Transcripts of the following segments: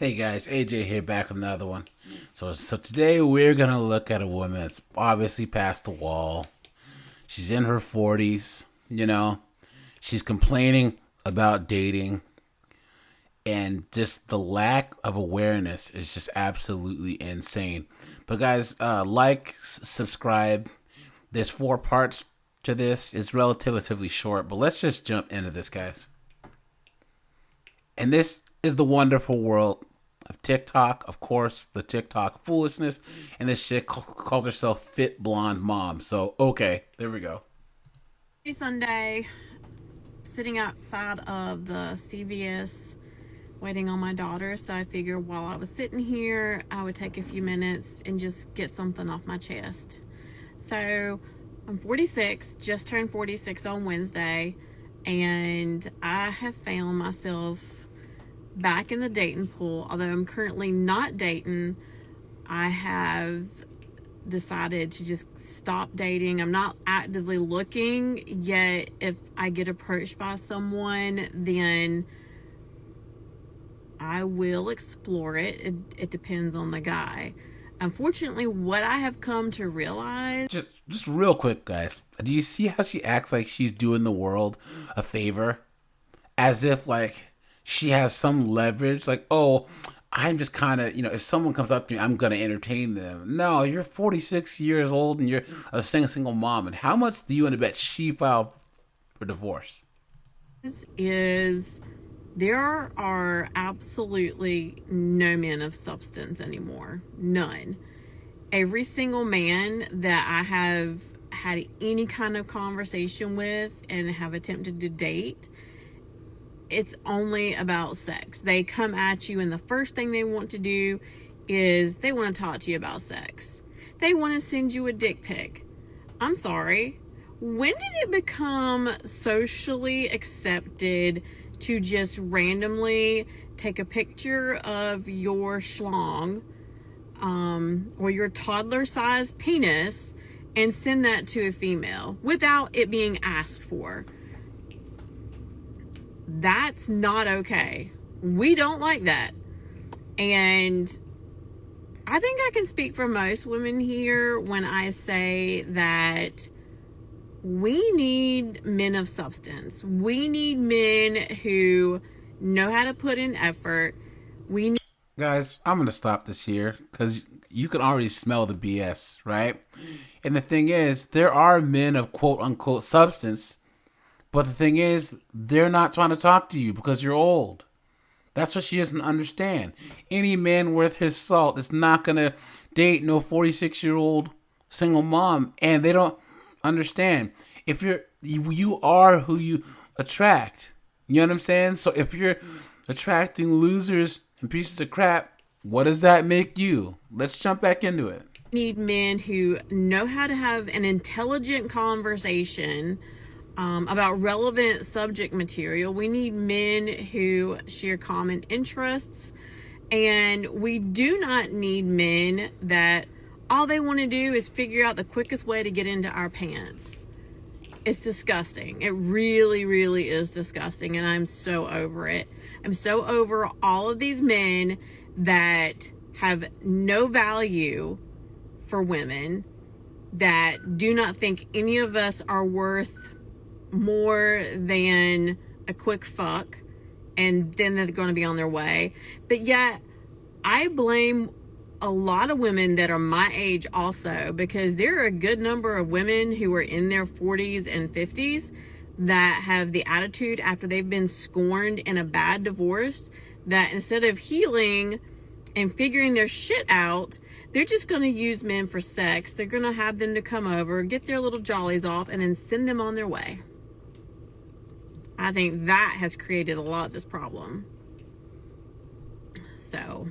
Hey guys, AJ here, back with another one. So today we're gonna look at a woman that's obviously past the wall. She's in her 40s, she's complaining about dating, and just the lack of awareness is just absolutely insane. But guys, subscribe. There's 4 parts to this. It's relatively short, but let's just jump into this, guys. And this is the wonderful world of TikTok, of course, the TikTok foolishness, and this chick calls herself Fit Blonde Mom. So, okay, there we go. Sunday, sitting outside of the CVS waiting on my daughter. So I figured while I was sitting here, I would take a few minutes and just get something off my chest. So I'm 46, just turned 46 on Wednesday, and I have found myself back in the dating pool. Although I'm currently not dating, I have decided to just stop dating. I'm not actively looking, yet if I get approached by someone, then I will explore it. It depends on the guy. Unfortunately, what I have come to realize... Just real quick, guys. Do you see how she acts like she's doing the world a favor? As if, like, she has some leverage. Like, oh, I'm just kind of, if someone comes up to me, I'm going to entertain them. No, you're 46 years old and you're a single mom. And how much do you want to bet she filed for divorce? Is there are absolutely no men of substance anymore. None. Every single man that I have had any kind of conversation with and have attempted to date, it's only about sex. They come at you and the first thing they want to do is they want to talk to you about sex. They want to send you a dick pic. I'm sorry. When did it become socially accepted to just randomly take a picture of your schlong or your toddler-sized penis and send that to a female without it being asked for? That's not okay. We don't like that. And I think I can speak for most women here when I say that we need men of substance. We need men who know how to put in effort. We need... Guys, I'm going to stop this here because you can already smell the BS, right? And the thing is, there are men of quote unquote substance, but the thing is, they're not trying to talk to you because you're old. That's what she doesn't understand. Any man worth his salt is not going to date no 46-year-old single mom, and they don't understand. If you are who you attract. You know what I'm saying? So if you're attracting losers and pieces of crap, what does that make you? Let's jump back into it. Need men who know how to have an intelligent conversation about relevant subject material. We need men who share common interests, and we do not need men that all they want to do is figure out the quickest way to get into our pants. It's disgusting. It really, really is disgusting, and I'm so over it. I'm so over all of these men that have no value for women, that do not think any of us are worth more than a quick fuck, and then they're going to be on their way. But yet I blame a lot of women that are my age also, because there are a good number of women who are in their 40s and 50s that have the attitude after they've been scorned in a bad divorce, that instead of healing and figuring their shit out, they're just going to use men for sex. They're going to have them to come over, get their little jollies off, and then send them on their way. I think that has created a lot of this problem. So,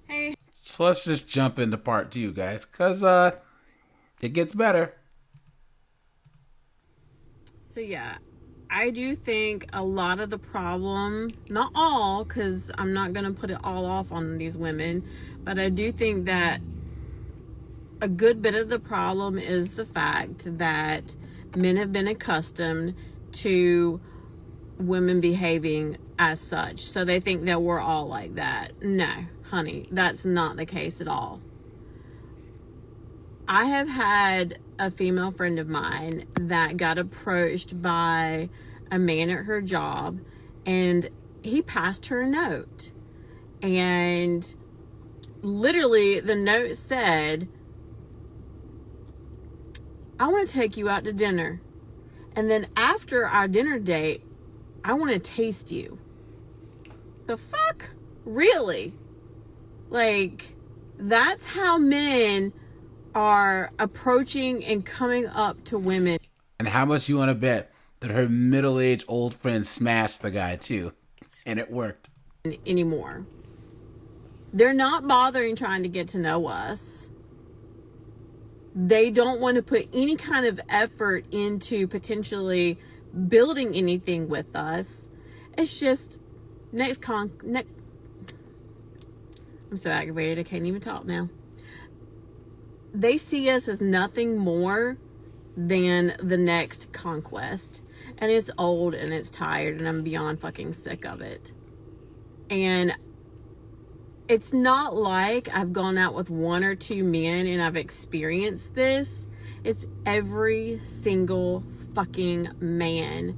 hey. So let's just jump into part 2, guys, because it gets better. So yeah, I do think a lot of the problem, not all, because I'm not going to put it all off on these women, but I do think that a good bit of the problem is the fact that men have been accustomed to women behaving as such. So they think that we're all like that. No, honey, that's not the case at all. I have had a female friend of mine that got approached by a man at her job, and he passed her a note. And literally the note said, I want to take you out to dinner. And then after our dinner date, I want to taste you. The fuck? Really? Like, that's how men are approaching and coming up to women. And how much you want to bet that her middle-aged old friend smashed the guy too? And it worked. Anymore. They're not bothering trying to get to know us. They don't want to put any kind of effort into potentially building anything with us. It's just I'm so aggravated I can't even talk now. They see us as nothing more than the next conquest. And it's old and it's tired and I'm beyond fucking sick of it. And it's not like I've gone out with one or two men and I've experienced this. It's every single fucking man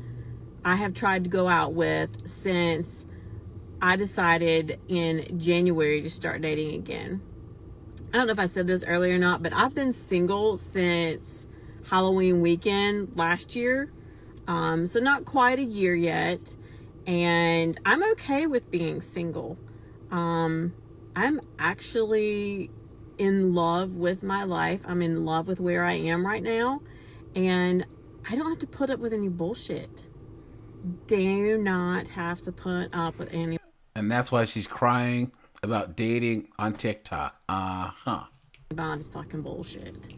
I have tried to go out with since I decided in January to start dating again. I don't know if I said this earlier or not, but I've been single since Halloween weekend last year. So not quite a year yet. And I'm okay with being single. I'm actually in love with my life. I'm in love with where I am right now. And I don't have to put up with any bullshit. Do not have to put up with any. And that's why she's crying about dating on TikTok. Bond is fucking bullshit.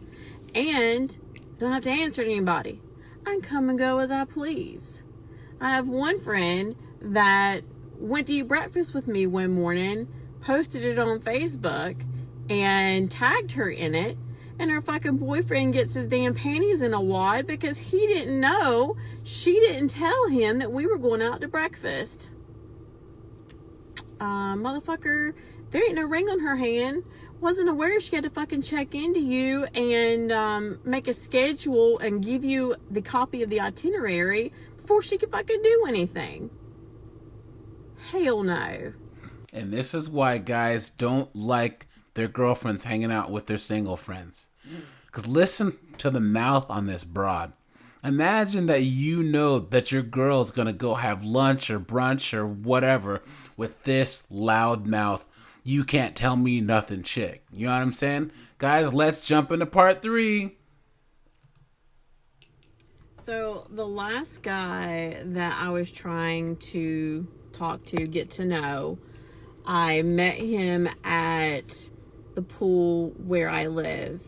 And I don't have to answer to anybody. I can come and go as I please. I have one friend that went to eat breakfast with me one morning, posted it on Facebook, and tagged her in it. And her fucking boyfriend gets his damn panties in a wad because he didn't know, she didn't tell him that we were going out to breakfast. Motherfucker, there ain't no ring on her hand. Wasn't aware she had to fucking check into you and make a schedule and give you the copy of the itinerary before she could fucking do anything. Hell no. And this is why guys don't like their girlfriends hanging out with their single friends. Because listen to the mouth on this broad. Imagine that you know that your girl's going to go have lunch or brunch or whatever with this loud mouth, you can't tell me nothing chick. You know what I'm saying? Guys, let's jump into part 3. So the last guy that I was trying to talk to, get to know, I met him at the pool where I live.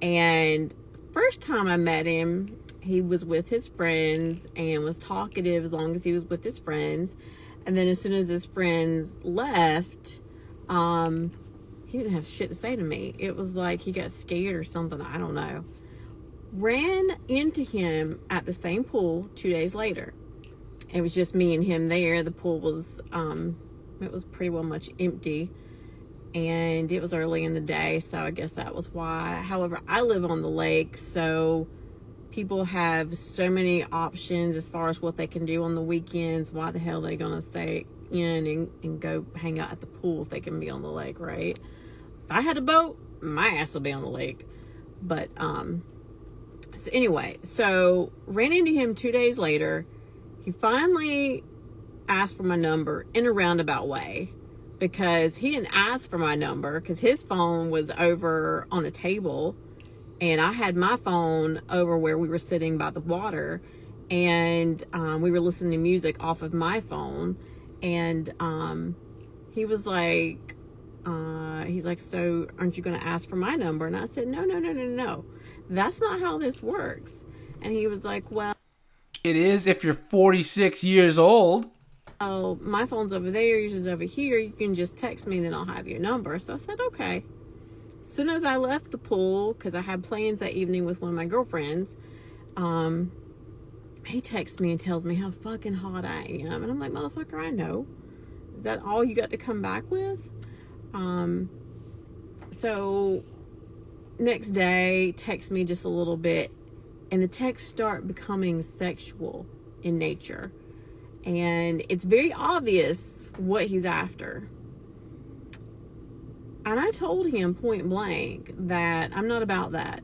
And first time I met him, he was with his friends and was talkative as long as he was with his friends. And then as soon as his friends left, he didn't have shit to say to me. It was like he got scared or something. I don't know. Ran into him at the same pool 2 days later. It was just me and him there. The pool was, it was pretty well much empty. And it was early in the day, so I guess that was why. However, I live on the lake, so people have so many options as far as what they can do on the weekends. Why the hell are they gonna stay in and go hang out at the pool if they can be on the lake, right? If I had a boat, my ass would be on the lake. But so anyway, so ran into him 2 days later. He finally asked for my number in a roundabout way, because he didn't ask for my number because his phone was over on a table and I had my phone over where we were sitting by the water, and we were listening to music off of my phone. And he was like, so aren't you going to ask for my number? And I said, no. That's not how this works. And he was like, well, it is if you're 46 years old. Oh, my phone's over there, yours is over here. You can just text me, then I'll have your number. So I said, okay. As soon as I left the pool, because I had plans that evening with one of my girlfriends, he texts me and tells me how fucking hot I am. And I'm like, motherfucker, I know. Is that all you got to come back with? So next day, text me just a little bit, and the texts start becoming sexual in nature. And it's very obvious what he's after. And I told him point blank that I'm not about that.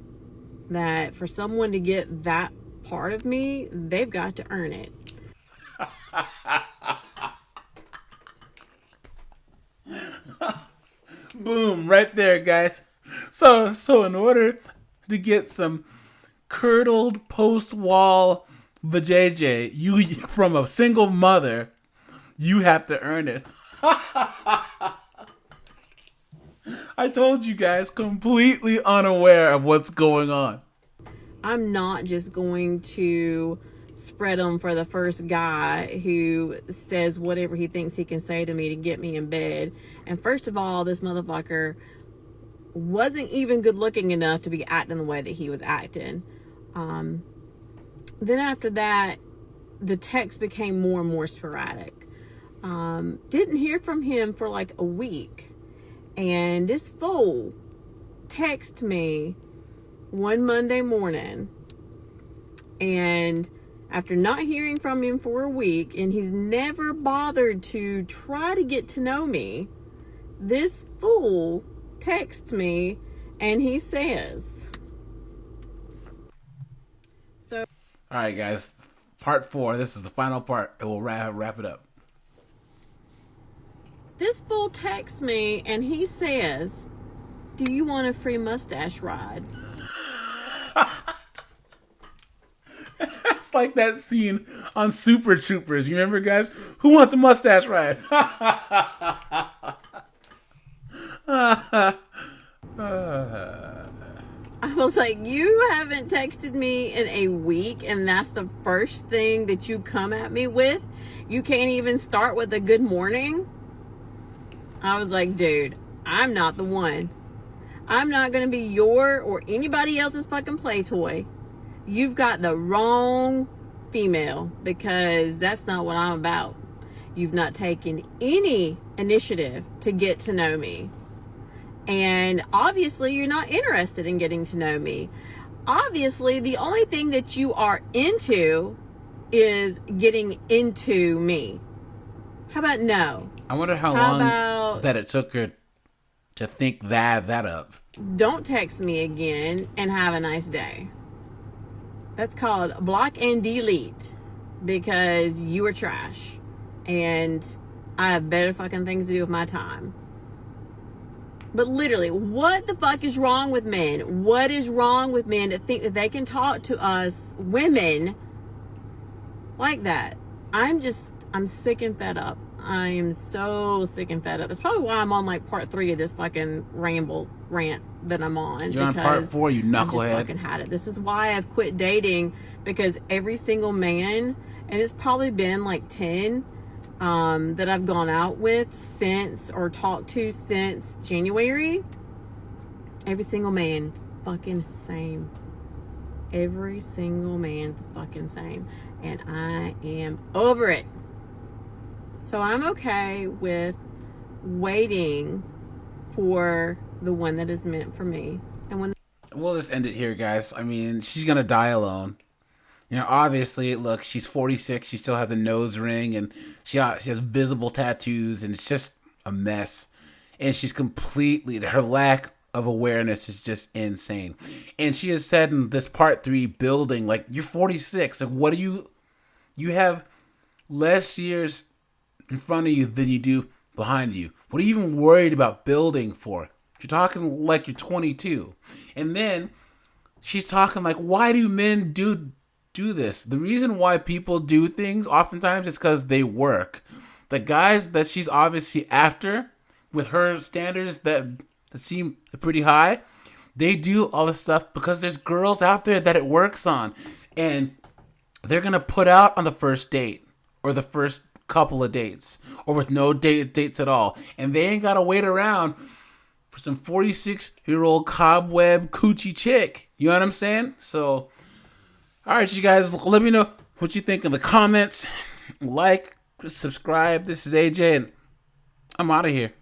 That for someone to get that part of me, they've got to earn it. Boom, right there, guys. So in order to get some curdled post-wall vajayjay, you from a single mother, you have to earn it. I told you guys, completely unaware of what's going on. I'm not just going to spread them for the first guy who says whatever he thinks he can say to me to get me in bed. And first of all, this motherfucker wasn't even good looking enough to be acting the way that he was acting. Then after that, the text became more and more sporadic. Didn't hear from him for like a week. And this fool texted me one Monday morning, and after not hearing from him for a week, and he's never bothered to try to get to know me, this fool texts me and he says, so all right, guys, part 4, this is the final part, and we'll wrap it up. This fool texts me and he says, do you want a free mustache ride? It's like that scene on Super Troopers. You remember, guys? Who wants a mustache ride? I was like, you haven't texted me in a week, and that's the first thing that you come at me with? You can't even start with a good morning? I was like, dude, I'm not the one. I'm not going to be your or anybody else's fucking play toy. You've got the wrong female, because that's not what I'm about. You've not taken any initiative to get to know me. And obviously you're not interested in getting to know me. Obviously the only thing that you are into is getting into me. How about no? I wonder how long that it took her to think that up. Don't text me again and have a nice day. That's called block and delete, because you are trash and I have better fucking things to do with my time. But literally, what the fuck is wrong with men? What is wrong with men that think that they can talk to us women like that? I'm sick and fed up. I am so sick and fed up. That's probably why I'm on like part 3 of this fucking rant that I'm on. You're on part 4, you knucklehead. I just fucking had it. This is why I've quit dating, because every single man, and it's probably been like 10 that I've gone out with since, or talked to since January, every single man fucking same. Every single man the fucking same. And I am over it. So I'm okay with waiting for the one that is meant for me. And when we'll just end it here, guys. I mean, she's gonna die alone. You know, obviously, look, she's 46. She still has a nose ring, and she has visible tattoos, and it's just a mess. And she's completely, her lack of awareness is just insane. And she has said in this part 3 building, like, you're 46. Like, what do you have less years in front of you than you do behind you. What are you even worried about building for? You're talking like you're 22. And then she's talking like, why do men do this? The reason why people do things oftentimes is because they work. The guys that she's obviously after, with her standards that seem pretty high, they do all this stuff because there's girls out there that it works on. And they're going to put out on the first date or the first couple of dates or with no dates at all. And they ain't got to wait around for some 46-year-old cobweb coochie chick. You know what I'm saying? So, all right, you guys, let me know what you think in the comments. Like, subscribe. This is AJ, and I'm out of here.